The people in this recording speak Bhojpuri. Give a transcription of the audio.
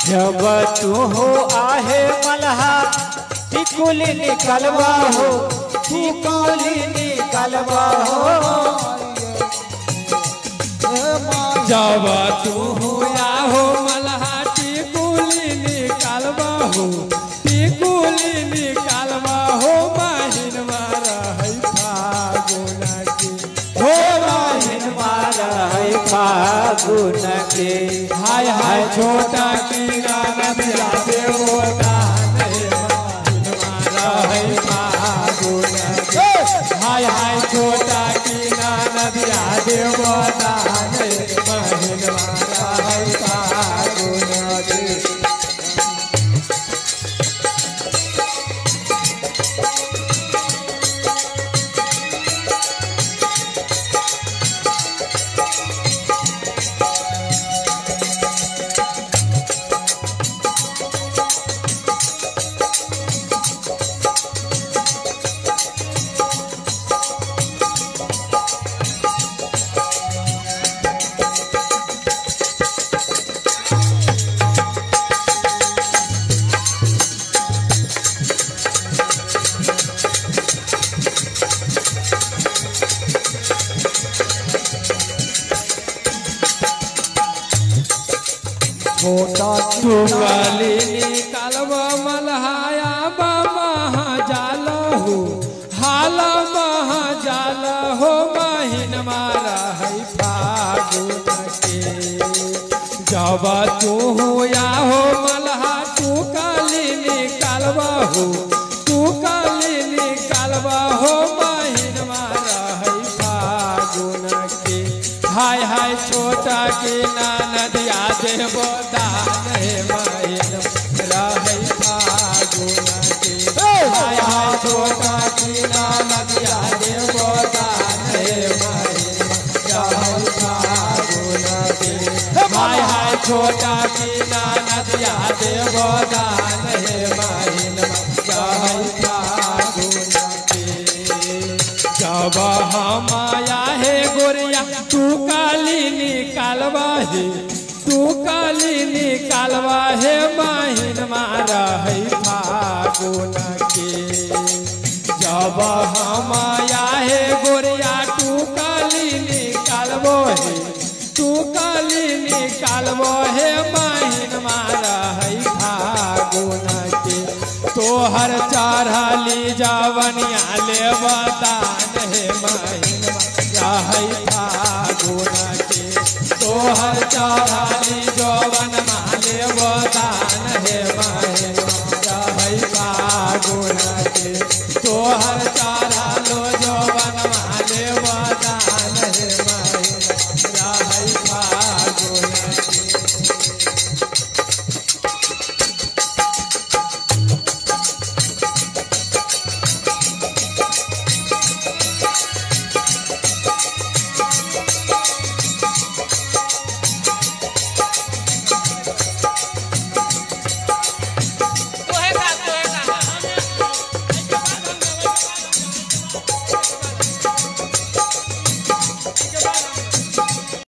जब तू हो आहे मल्हा टिकुली निकलवा हो, टिकुली निकलवा हो। जब तू हुआ हो मल्हा टिकुली निकालबा हो, टिकुली निकालबा हो। बहिन मारा है फागुन के, हो बहिन मारा है फागुन के। हाय हाय छोटा की नदिया देवो दान बहिन मारा है फागुन के। हाय हाय छोटा की नदिया देवो दान बहिन मारा है फागुन के। छोटा टुकली निकालबा मल्हाया बामा जाल हो, हाल महा जाल हो। बहिन मारा है फागुन के। जब तू हुआ हो मल्हा टुकली निकालबा हो, टुकली निकालबा हो। बहिन मारा है फागुन के। हाय हाय छोटा की नदिया देवो दान बहिन रहे फागुन के। हाय हाय छोटा की नदिया देवो दान बहिन रहे फागुन के। हाय हाय छोटा की नदिया देवो दान बहिन रहे फागुन के। जब हम आया है गोरिया तू काली निकालबा है, तू काली निकालबा है। बहिन मारा है फागुन के। जब हम आया है गोरिया तू काली निकालबो है, तू काली निकालबो है। बहिन मारा है फागुन के। तोहर चढ़ली जवनिया लेबा दान बहिन मारा है फागुन के। तोहर चढ़ली जवन माले दान बहिन मारा है फागुन के। तोहर